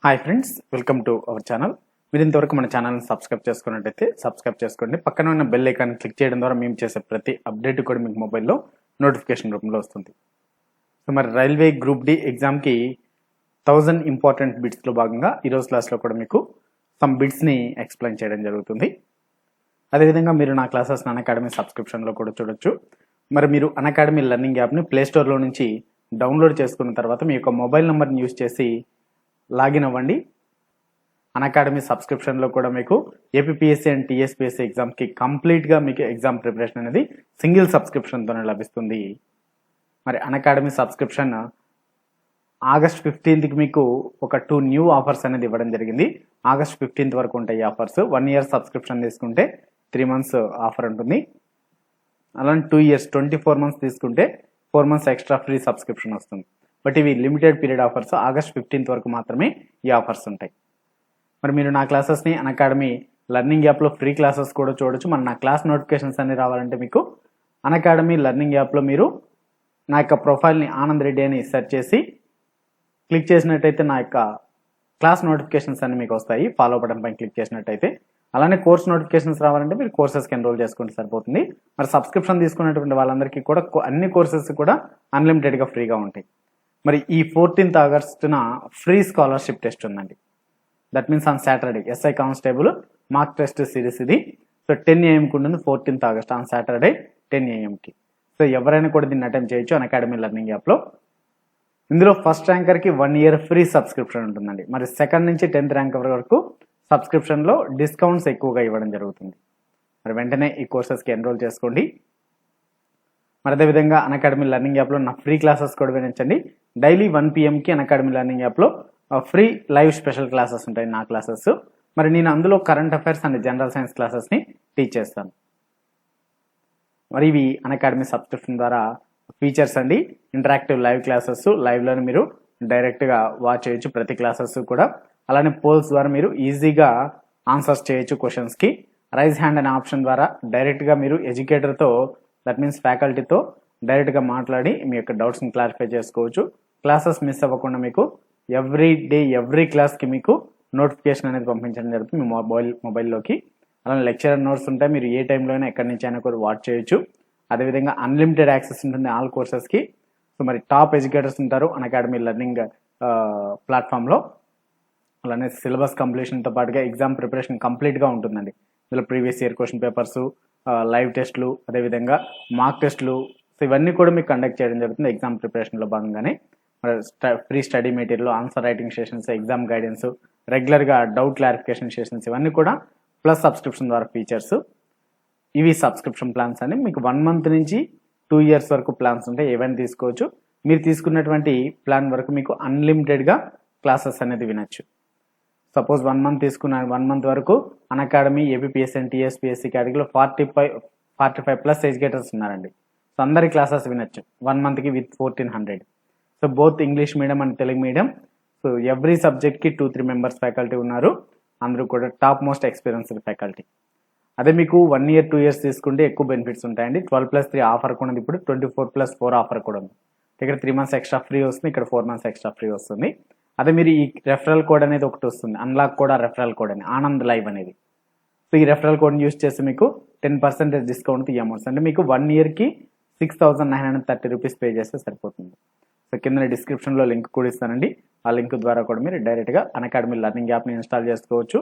Hi friends, welcome to our channel. మీరు ఇంతవరకు మన ఛానల్ని సబ్స్క్రైబ్ చేసుకున్నట్టయితే సబ్స్క్రైబ్ చేసుకోండి. పక్కన ఉన్న బెల్ ఐకాన్ క్లిక్ చేయడం ద్వారా మేము చేసే ప్రతి అప్డేట్ కూడా మీకు మొబైల్లో నోటిఫికేషన్ రూపంలో వస్తుంది. సో మరి రైల్వే గ్రూప్ డి ఎగ్జామ్కి 1000 ఇంపార్టెంట్ బిట్స్లో భాగంగా ఈరోజు క్లాస్లో కూడా మీకు సమ్ బిట్స్ని ఎక్స్ప్లెయిన్ చేయడం జరుగుతుంది. అదేవిధంగా మీరు నా క్లాసెస్ అన్అకాడమీ సబ్స్క్రిప్షన్లో కూడా చూడొచ్చు. మరి మీరు అన్అకాడమీ లెర్నింగ్ యాప్ని ప్లేస్టోర్లో నుంచి డౌన్లోడ్ చేసుకున్న తర్వాత మీ యొక్క మొబైల్ నెంబర్ని యూజ్ చేసి లాగిన్ అవ్వండి. అన్అకాడమీ సబ్స్క్రిప్షన్లో కూడా మీకు ఏపీపీఎస్సీ అండ్ టీఎస్పీఎస్సీ ఎగ్జామ్కి కంప్లీట్గా మీకు ఎగ్జామ్ ప్రిపరేషన్ అనేది సింగిల్ సబ్స్క్రిప్షన్తోనే లభిస్తుంది. మరి అన్అకాడమీ సబ్స్క్రిప్షన్ ఆగస్ట్ 15కి మీకు ఒక 2 న్యూ ఆఫర్స్ అనేది ఇవ్వడం జరిగింది. ఆగస్ట్ 15th వరకు ఉంటాయి ఈ ఆఫర్స్. 1 year సబ్స్క్రిప్షన్ తీసుకుంటే 3 months ఆఫర్ ఉంటుంది. అలానే 2 years 24 months తీసుకుంటే 4 months ఎక్స్ట్రా ఫ్రీ సబ్స్క్రిప్షన్ వస్తుంది. బట్ ఇవి limited period offers. August 15th వరకు మాత్రమే ఈ ఆఫర్స్ ఉంటాయి. మరి మీరు నా క్లాసెస్ని అన్అకాడమీ లెర్నింగ్ యాప్లో ఫ్రీ క్లాసెస్ కూడా చూడొచ్చు. మరి నా క్లాస్ నోటిఫికేషన్స్ అన్ని రావాలంటే మీకు అన్అకాడమీ లెర్నింగ్ యాప్లో మీరు నా యొక్క ప్రొఫైల్ని ఆనంద్ రెడ్డి అని సెర్చ్ చేసి క్లిక్ చేసినట్టయితే నా యొక్క క్లాస్ నోటిఫికేషన్స్ అన్ని మీకు వస్తాయి. ఫాలో బటన్ పైన క్లిక్ చేసినట్టయితే. అలానే కోర్స్ నోటిఫికేషన్స్ రావాలంటే మీరు కోర్సెస్కి ఎన్రోల్ చేసుకుంటే సరిపోతుంది. మరి సబ్స్క్రిప్షన్ తీసుకున్నటువంటి వాళ్ళందరికీ కూడా అన్ని కోర్సెస్ కూడా అన్లిమిటెడ్గా ఫ్రీగా ఉంటాయి. మరి ఈ 14th ఆగస్టున ఫ్రీ స్కాలర్షిప్ టెస్ట్ ఉందండి. That means on Saturday SI constable mark test series ఇది. సో 10 AM ఉంటుంది 14th August on Saturday 10 AM. So ఎవరైనా కూడా దీన్ని అటెంప్ట్ చేయొచ్చు అన్అకాడమీ లెర్నింగ్ యాప్లో. ఇందులో ఫస్ట్ ర్యాంకర్కి 1 year ఫ్రీ సబ్స్క్రిప్షన్ ఉంటుందండి. మరి 2nd నుంచి 10th ర్యాంక్ వరకు సబ్స్క్రిప్షన్లో డిస్కౌంట్స్ ఎక్కువగా ఇవ్వడం జరుగుతుంది. మరి వెంటనే ఈ కోర్సెస్కి ఎన్రోల్ చేసుకోండి. మరి అదేవిధంగా అన్అకాడమీ లెర్నింగ్ యాప్లో నా ఫ్రీ క్లాసెస్ కూడా వినించండి. డైలీ 1 PMకి అన్అకాడమీ లెర్నింగ్ యాప్లో ఫ్రీ లైవ్ స్పెషల్ క్లాసెస్ ఉంటాయి నా క్లాసెస్. మరి నేను అందులో current affairs and general science క్లాసెస్ని టీచ్ చేస్తాను. మరి ఇవి అన్అకాడమీ సబ్స్క్రిప్షన్ ద్వారా ఫీచర్స్ అండి. ఇంటరాక్టివ్ లైవ్ క్లాసెస్, లైవ్లోనే మీరు డైరెక్ట్గా వాచ్ చేయొచ్చు ప్రతి క్లాసెస్ కూడా. అలానే పోల్స్ ద్వారా మీరు ఈజీగా ఆన్సర్స్ చేయొచ్చు క్వశ్చన్స్కి. రైజ్ హ్యాండ్ అనే ఆప్షన్ ద్వారా డైరెక్ట్గా మీరు ఎడ్యుకేటర్తో దట్ మీన్స్ ఫ్యాకల్టీతో డైరెక్ట్గా మాట్లాడి మీ యొక్క డౌట్స్ని క్లారిఫై చేసుకోవచ్చు. క్లాసెస్ మిస్ అవ్వకుండా మీకు ఎవ్రీ డే ఎవ్రీ క్లాస్కి మీకు నోటిఫికేషన్ అనేది పంపించడం జరుగుతుంది మీ మొబైల్లోకి. అలానే లెక్చరర్ నోట్స్ ఉంటాయి. మీరు ఏ టైంలో అయినా ఎక్కడి నుంచి అయినా కూడా వాచ్ చేయొచ్చు. అదేవిధంగా అన్లిమిటెడ్ యాక్సెస్ ఉంటుంది ఆల్ కోర్సెస్కి. సో మరి టాప్ ఎడ్యుకేటర్స్ ఉంటారు అన్అకాడమీ లెర్నింగ్ ప్లాట్ఫామ్లో. అలానే సిలబస్ కంప్లీషన్తో పాటుగా ఎగ్జామ్ ప్రిపరేషన్ కంప్లీట్గా ఉంటుందండి. ఇందులో previous year question papers, live టెస్టులు, అదేవిధంగా మార్క్ టెస్టులు, సో ఇవన్నీ కూడా మీకు కండక్ట్ చేయడం జరుగుతుంది ఎగ్జామ్ ప్రిపరేషన్లో భాగంగానే. Free study material, answer writing sessions, exam guidance, రెగ్యులర్గా డౌట్ క్లారిఫికేషన్ సెషన్స్, ఇవన్నీ కూడా ప్లస్ సబ్స్క్రిప్షన్ ద్వారా ఫీచర్స్. ఇవి సబ్స్క్రిప్షన్ ప్లాన్స్ అని మీకు 1 month నుంచి 2 years వరకు ప్లాన్స్ ఉంటాయి. ఏవైనా తీసుకోవచ్చు. మీరు తీసుకున్నటువంటి ప్లాన్ వరకు మీకు అన్లిమిటెడ్గా క్లాసెస్ అనేది వినొచ్చు. సపోజ్ 1 month తీసుకున్న 1 month వరకు అన్అకాడమీ ఏపీపీఎస్సీ అండ్ టీఎస్పీఎస్సీ కేటగిరీలో 45+ ఎడ్యుకేటర్స్ ఉన్నారండి. సో అందరి క్లాసెస్ వినొచ్చు 1 monthకి with 1400. So both English medium and Telugu medium. So every సబ్జెక్ట్కి 2-3 members ఫ్యాకల్టీ ఉన్నారు. అందరూ కూడా టాప్ మోస్ట్ ఎక్స్పీరియన్స్డ్ ఫ్యాకల్టీ. అదే మీకు 1 year 2 years తీసుకుంటే ఎక్కువ బెనిఫిట్స్ ఉంటాయండి. 12+3 ఆఫర్ కూడా ఉంది. ఇప్పుడు 24+4 ఆఫర్ కూడా ఉంది. ఇక్కడ 3 months ఎక్స్ట్రా ఫ్రీ వస్తుంది, ఇక్కడ 4 months ఎక్స్ట్రా ఫ్రీ వస్తుంది. అదే మీరు ఈ రెఫరల్ కోడ్ అనేది ఒకటి వస్తుంది, అన్లాక్ కూడా రెఫరల్ కోడ్ అని, ఆనంద్ లైవ్ అనేది. సో ఈ రెఫరల్ కోడ్ని యూజ్ చేసి మీకు 10% డిస్కౌంట్ ఈ అమౌంట్స్ అంటే మీకు 1 yearకి 6,930 rupees పే చేస్తే సరిపోతుంది. సో కింద డిస్క్రిప్షన్లో లింక్ కూడా ఇస్తానండి. ఆ లింక్ ద్వారా కూడా మీరు డైరెక్ట్గా అన్అకాడమీ లెర్నింగ్ యాప్ని ఇన్స్టాల్ చేసుకోవచ్చు.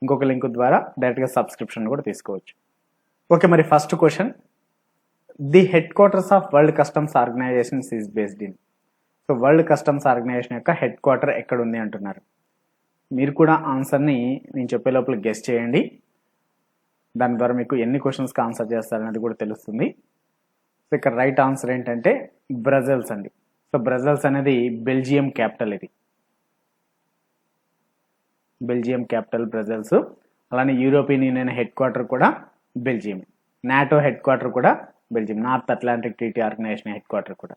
ఇంకొక లింక్ ద్వారా డైరెక్ట్గా సబ్స్క్రిప్షన్ కూడా తీసుకోవచ్చు. ఓకే, మరి first question, the headquarters of World Customs Organizations is based in. So World Customs Organization యొక్క హెడ్ క్వార్టర్ ఎక్కడ ఉంది అంటున్నారు. మీరు కూడా ఆన్సర్ని నేను చెప్పే లోపల గెస్ చేయండి. దాని ద్వారా మీకు ఎన్ని క్వశ్చన్స్కి ఆన్సర్ చేస్తారనేది కూడా తెలుస్తుంది. సో ఇక్కడ రైట్ ఆన్సర్ ఏంటంటే బ్రజెల్స్ అండి. సో బ్రజెల్స్ అనేది బెల్జియం క్యాపిటల్. ఇది బెల్జియం క్యాపిటల్ బ్రజెల్స్. అలానే యూరోపియన్ యూనియన్ హెడ్ క్వార్టర్ కూడా బెల్జియం. నాటో హెడ్ క్వార్టర్ కూడా Belgium. North Atlantic Treaty Organization headquarter కూడా.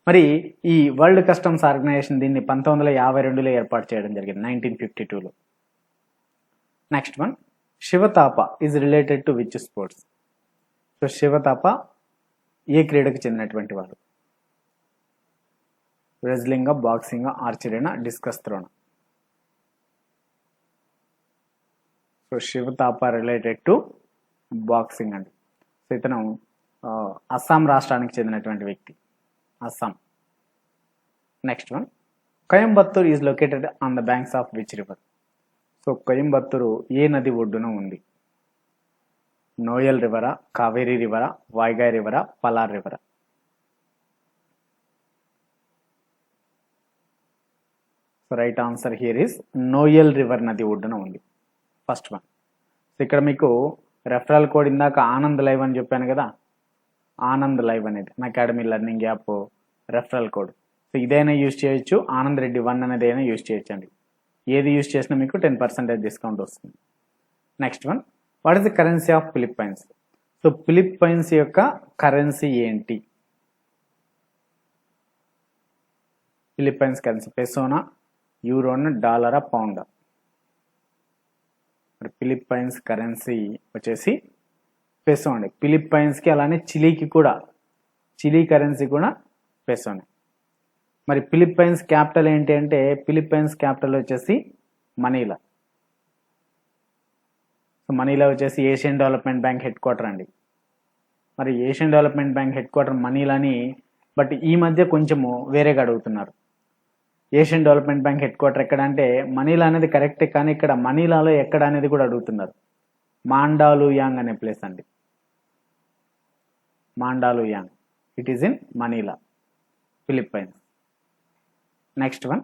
మరి ఈ వరల్డ్ కస్టమ్స్ ఆర్గనైజేషన్ దీన్ని 1952లో ఏర్పాటు చేయడం జరిగింది, 1952లో. Next one, Shiva Thapa is related to which sports. So Shiva Thapa ఏ క్రీడకు చెందినటువంటి వారు? రెజ్లింగ్, బాక్సింగ్, ఆర్చరీనా, డిస్కస్ త్రోనా? So Shiva Thapa related to boxing అండి. సో ఇతను అస్సాం రాష్ట్రానికి చెందినటువంటి వ్యక్తి, Assam. Next one, Coimbatore is located on the banks of which river? So Coimbatore ఏ నది ఒడ్డున ఉంది? నోయల్ రివరా, కావేరీ రివరా, వైగాయ్ రివరా, పలార్ రివరా? So right answer here is Noyyal river నది ఒడ్డున ఉంది. First one. సో ఇక్కడ మీకు రెఫరల్ కోడ్ ఇందాక ఆనంద్ లైవ్ అని చెప్పాను కదా, ఆనంద్ లైవ్ అనేది నా academy learning app referral code. So ఇదైనా యూజ్ చేయొచ్చు, ఆనంద్ రెడ్డి 1 అనేది అయినా యూజ్ చేయొచ్చు అండి. ఏది యూజ్ చేసినా మీకు 10% డిస్కౌంట్ వస్తుంది. Next one, what is the currency of Philippines? So Philippines యొక్క కరెన్సీ ఏంటి? ఫిలిప్పైన్స్ కరెన్సీ పెసోనా, యూరోనా, డాలరా, పౌండా? మరి ఫిలిప్పైన్స్ కరెన్సీ వచ్చేసి పెసో అండి. ఫిలిప్పైన్స్కి అలానే చిలీకి కూడా, చిలీ కరెన్సీ కూడా పెసోనే. మరి ఫిలిప్పైన్స్ క్యాపిటల్ ఏంటి అంటే ఫిలిప్పైన్స్ క్యాపిటల్ వచ్చేసి మనీలా. సో మనీలా వచ్చేసి Asian development bank headquarter అండి. మరి Asian development bank headquarter మనీలాని, బట్ ఈ మధ్య కొంచెము వేరేగా అడుగుతున్నారు. Asian development bank headquarter ఎక్కడ అంటే మనీలా అనేది కరెక్టే, కానీ ఇక్కడ మనీలాలో ఎక్కడ అనేది కూడా అడుగుతున్నారు. మాండాలుయాంగ్ అనే ప్లేస్ అండి, Mandaluyong. It is in Manila, Philippines. Next one,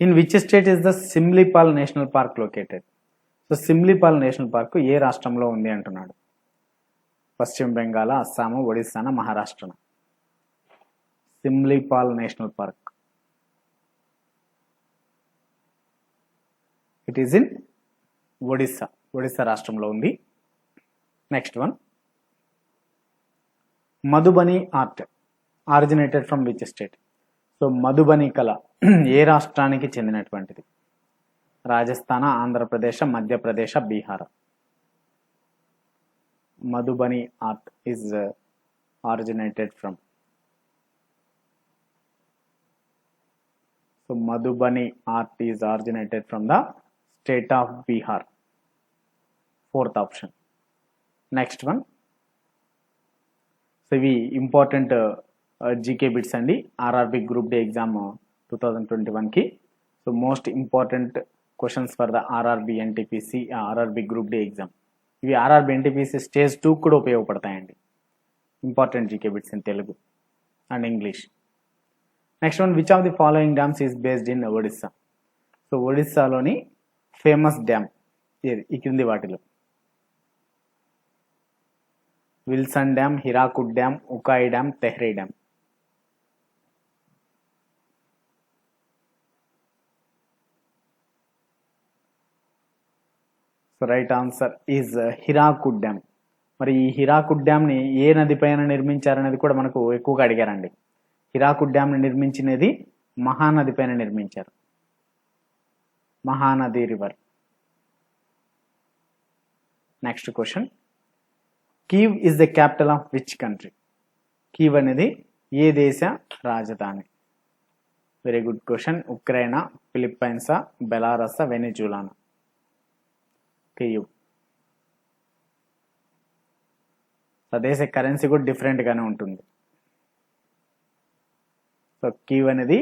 in which state is the Similipal national park located? So Similipal national park ఏ రాష్ట్రంలో ఉంది అంటున్నాడు. పశ్చిమ బెంగాల్, అస్సాము, ఒడిస్సానా, మహారాష్ట్రనా? Similipal national park, it is in Odisha, Odisha రాష్ట్రంలో ఉంది. Next one, Madhubani art originated from which state? So Madhubani కళ ఏ రాష్ట్రానికి చెందినటువంటిది? రాజస్థాన, Andhra Pradesh, Madhya Pradesh, Bihar? Madhubani art is originated from, so Madhubani art is originated from the state of Bihar. Fourth option. Next one, so ఇవి ఇంపార్టెంట్ జీకే బిట్స్ అండి RRB group D exam 2021కి. So most important questions for the RRB NTPC, RRB group D exam. ఇవి RRB NTPC stage 2 కూడా ఉపయోగపడతాయండి. Important GK bits in Telugu and English. Next one, which of the following dams is based in Odisha? So ఒడిస్సాలోని famous dam ఏది ఈ క్రింది వాటిలో? Wilson dam, Hirakud dam, Ukai dam, Tehri dam? So right answer is Hirakud dam. మరి ఈ హిరాకుడ్ డ్యామ్ని ఏ నది పైన నిర్మించారనేది కూడా మనకు ఎక్కువగా అడిగారండి. హిరాకుడ్ డ్యామ్ని నిర్మించినది మహానది పైన నిర్మించారు, Mahanadi river. Next question, Kyiv is the capital of which country? Kyiv అనేది ఏ దేశ రాజధాని? Very good question. ఉక్రెయినా, ఫిలిప్పైన్సా, బెలారసా, వెనిజులానా? కీవ్. దేశ కరెన్సీ కూడా డిఫరెంట్గానే ఉంటుంది. సో కీవ్ అనేది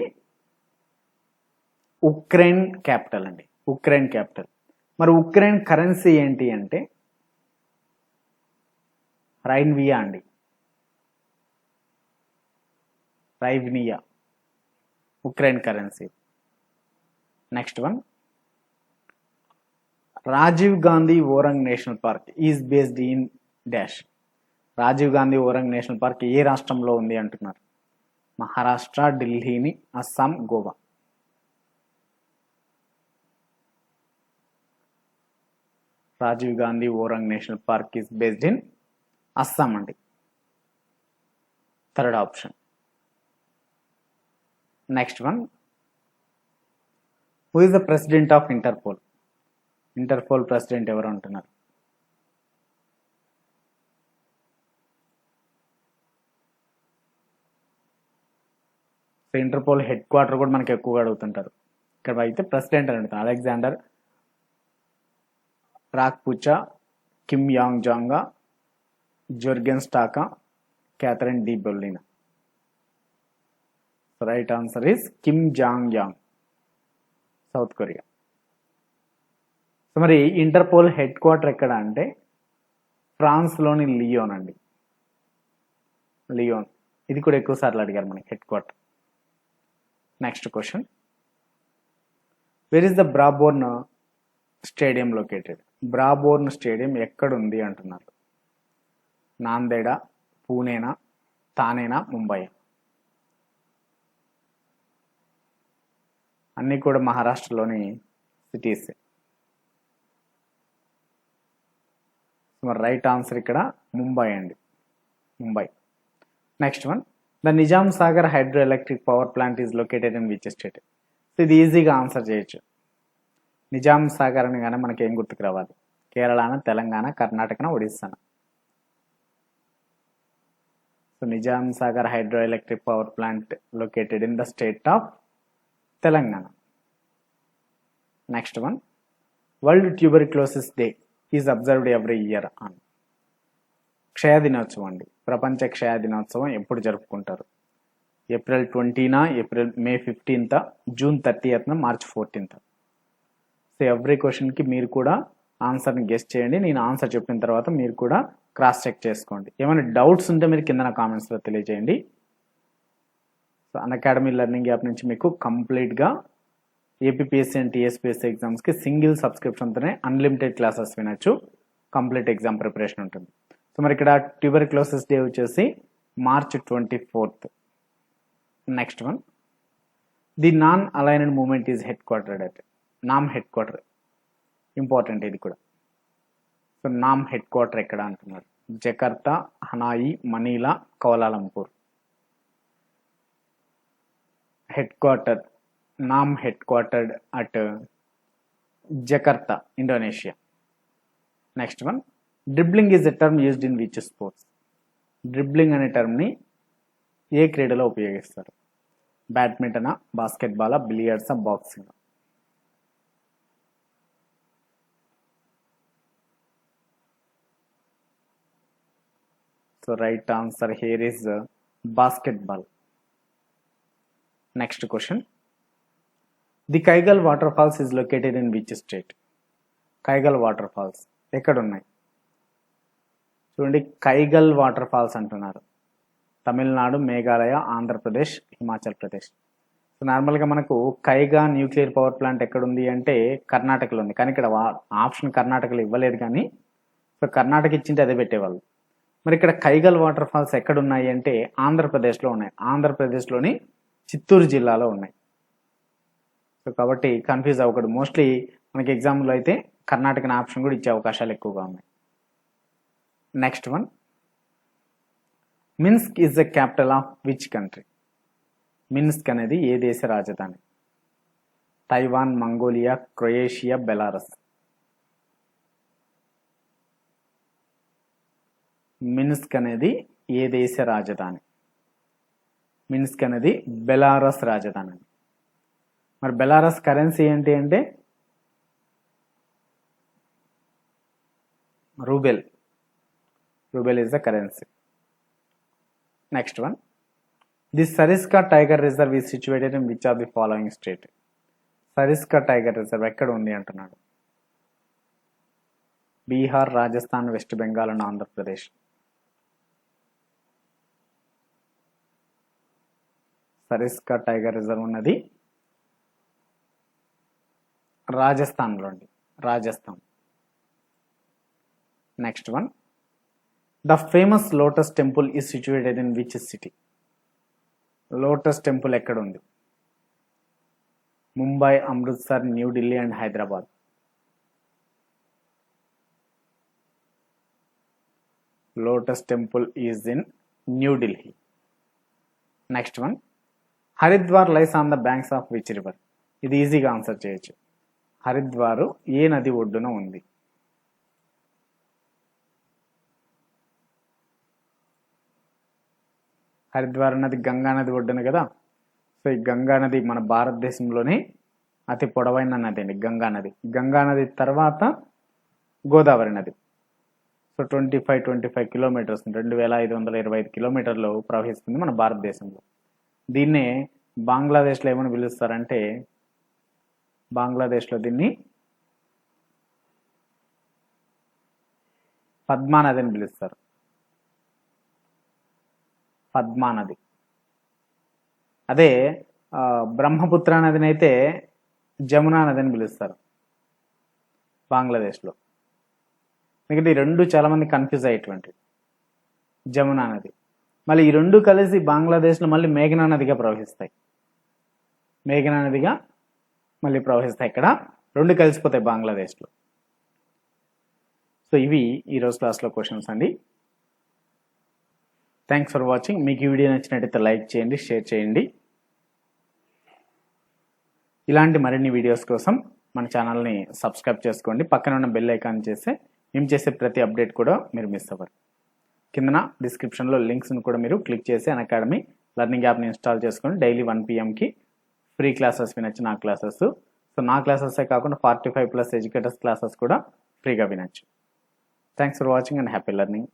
ఉక్రెయిన్ క్యాపిటల్ అండి, ఉక్రెయిన్ క్యాపిటల్. మరి ఉక్రెయిన్ కరెన్సీ ఏంటి అంటే రైన్వియా అండి, hryvnia Ukraine currency. Next one, Rajiv Gandhi Orang national park is based in dash? Rajiv Gandhi Orang national park ఏ రాష్ట్రంలో ఉంది అంటున్నారు? మహారాష్ట్ర, ఢిల్లీని, Assam, Goa? Rajiv Gandhi Orang national park is based in Assam అండి, third option. Next one, who is the president of Interpol? Interpol president ఎవరు అంటున్నారు? So interpole headquarter కూడా మనకి ఎక్కువగా అడుగుతుంటారు. ఇక్కడ అయితే ప్రెసిడెంట్ అని అడుగుతారు, అలెగ్జాండర్ రాక్పుచా, కిమ్ యాంగ్ జాంగా, జోర్గెన్ స్టాకా, క్యాథరిన్ డి బొల్లినా. Right answer is Kim Jong Yang, South Korea. So మరి ఇంటర్పోల్ హెడ్ క్వార్టర్ ఎక్కడ అంటే ఫ్రాన్స్లోని లియోన్ అండి. లియోన్, ఇది కూడా ఎక్కువ సార్లు అడిగారు మనకి headquarter. Next question, where is the Brabourne stadium located? Brabourne stadium ఎక్కడుంది అంటున్నారు. నాందేడా, పూణేనా, థానేనా, ముంబై? అన్నీ కూడా మహారాష్ట్రలోని సిటీస్. మరి రైట్ ఆన్సర్ ఇక్కడ ముంబై అండి, Mumbai. Next one, the Nizam Sagar hydro electric power plant is located in which state? So ఇది ఈజీగా ఆన్సర్ చేయొచ్చు. నిజాం సాగర్ అని కానీ మనకి ఏం గుర్తుకు రావాలి? కేరళనా, తెలంగాణ, కర్ణాటకనా, ఒడిస్సానా? So Nizam Sagar hydro electric power plant located in the state of Telangana. Next one, world tuberculosis day is observed every year on? క్షయ దినోత్సవం అండి. ప్రపంచ క్షయ దినోత్సవం ఎప్పుడు జరుపుకుంటారు? ఏప్రిల్ 20న, May 15th, June 30th, March 14th. So every క్వశ్చన్కి మీరు కూడా ఆన్సర్ని గెస్ చేయండి. నేను ఆన్సర్ చెప్పిన తర్వాత మీరు కూడా క్రాస్ చెక్ చేసుకోండి. ఏమైనా డౌట్స్ ఉంటే మీరు కింద కామెంట్స్లో తెలియజేయండి. సో అన్అకాడమీ లెర్నింగ్ యాప్ నుంచి మీకు కంప్లీట్గా ఏపీపీఎస్సీ అండ్ టీఎస్పీఎస్సీ ఎగ్జామ్స్కి సింగిల్ సబ్స్క్రిప్షన్తోనే అన్లిమిటెడ్ క్లాసెస్ వినొచ్చు. కంప్లీట్ ఎగ్జామ్ ప్రిపరేషన్ ఉంటుంది. సో మరి ఇక్కడ ట్యూబర్క్లోసిస్ డే వచ్చేసి March 24th. Next one, the non aligned movement is headquartered at? NAM headquarter important ఇది కూడా. సో నామ్ హెడ్ క్వార్టర్ ఎక్కడ అంటున్నారు? Jakarta, Hanoi, Manila, Kuala Lumpur. Headquarter, NAM headquartered at Jakarta, Indonesia. Next one, dribbling is a term used in which sports? Dribbling అనే టర్మ్ని ఏ క్రీడలో ఉపయోగిస్తారు? బ్యాడ్మింటనా, బాస్కెట్బాలా, బిలియర్డ్సా, boxing? So right answer here is basketball. Next question, the Kaigal waterfalls is located in which state? Kaigal waterfalls ఎక్కడ ఉన్నాయి? చూడండి, Kaigal water falls అంటున్నారు. Tamil Nadu, Meghalaya, Andhra Pradesh, Himachal Pradesh. So నార్మల్గా మనకు కైగా nuclear power plant ఎక్కడుంది అంటే కర్ణాటకలో ఉంది. కానీ ఇక్కడ ఆప్షన్ కర్ణాటకలో ఇవ్వలేదు. కానీ సో కర్ణాటక ఇచ్చింటే అదే పెట్టేవాళ్ళు. మరి ఇక్కడ కైగల్ వాటర్ ఫాల్స్ ఎక్కడున్నాయి అంటే ఆంధ్రప్రదేశ్లో ఉన్నాయి. ఆంధ్రప్రదేశ్లోని చిత్తూరు జిల్లాలో ఉన్నాయి. సో కాబట్టి కన్ఫ్యూజ్ అవ్వకూడదు. మోస్ట్లీ మనకి ఎగ్జామ్లో అయితే కర్ణాటక ఆప్షన్ కూడా ఇచ్చే అవకాశాలు ఎక్కువగా ఉన్నాయి. Next one, Minsk is the capital of which country? Minsk అనేది ఏ దేశ రాజధాని? Taiwan, Mongolia, Croatia, Belarus? Minsk అనేది ఏ దేశ రాజధాని? మిన్స్క్ అనేది బెలారస్ రాజధాని. మరి బెలారస్ కరెన్సీ ఏంటి అంటే rouble. Rouble is the currency. Next one, the Sariska tiger reserve is situated in which of the following state? Sariska tiger reserve ఎక్కడ ఉంది అంటున్నాడు. Bihar, Rajasthan, west Bengal and Andhra Pradesh. Sariska tiger reserve ఉన్నది రాజస్థాన్లో అండి, Rajasthan. Next one, the famous lotus temple is situated in which city? Lotus temple ఎక్కడ ఉంది? Mumbai, Amritsar, New Delhi and Hyderabad. Lotus temple is in New Delhi. Next one, Haridwar lies on the banks of which river? ఇది ఈజీగా answer చేయొచ్చు. హరిద్వారు ఏ నది ఒడ్డున ఉంది? హరిద్వార్ నది గంగా నది ఒడ్డున కదా. సో ఈ గంగా నది మన భారతదేశంలోనే అతి పొడవైన నది అండి, గంగా నది. గంగా నది తర్వాత గోదావరి నది. సో 25 కిలోమీటర్స్ 2525 కిలోమీటర్లు ప్రవహిస్తుంది మన భారతదేశంలో. దీన్నే బంగ్లాదేశ్లో ఏమని పిలుస్తారంటే, బంగ్లాదేశ్లో దీన్ని పద్మా నది అని పిలుస్తారు. పద్మా నది. అదే బ్రహ్మపుత్ర నదిని అయితే జమునా నది అని పిలుస్తారు బంగ్లాదేశ్లో. ఎందుకంటే ఈ రెండు చాలా మంది కన్ఫ్యూజ్ అయ్యేటువంటివి. జమునా నది మళ్ళీ ఈ రెండు కలిసి బంగ్లాదేశ్లో మళ్ళీ మేఘనా నదిగా ప్రవహిస్తాయి. మేఘనా నదిగా మళ్ళీ ప్రవహిస్తాయి. ఇక్కడ రెండు కలిసిపోతాయి బంగ్లాదేశ్లో. సో ఇవి ఈరోజు క్లాస్లో క్వశ్చన్స్ అండి. Thanks for watching. మీకు ఈ వీడియో నచ్చినట్టయితే లైక్ చేయండి, షేర్ చేయండి. ఇలాంటి మరిన్ని వీడియోస్ కోసం మన ఛానల్ని సబ్స్క్రైబ్ చేసుకోండి. పక్కన ఉన్న బెల్ ఐకాన్ చేస్తే మేము చేసే ప్రతి అప్డేట్ కూడా మీరు మిస్ అవ్వరు. కిందన డిస్క్రిప్షన్లో లింక్స్ని కూడా మీరు క్లిక్ చేసి అన్అకాడమీ లెర్నింగ్ యాప్ని ఇన్స్టాల్ చేసుకొని డైలీ 1 PM ఫ్రీ క్లాసెస్ వినొచ్చు. నా క్లాసెస్. సో నా క్లాసెసే కాకుండా 45+ ఎడ్యుకేటర్స్ క్లాసెస్ కూడా ఫ్రీగా వినొచ్చు. Thanks for watching and happy learning.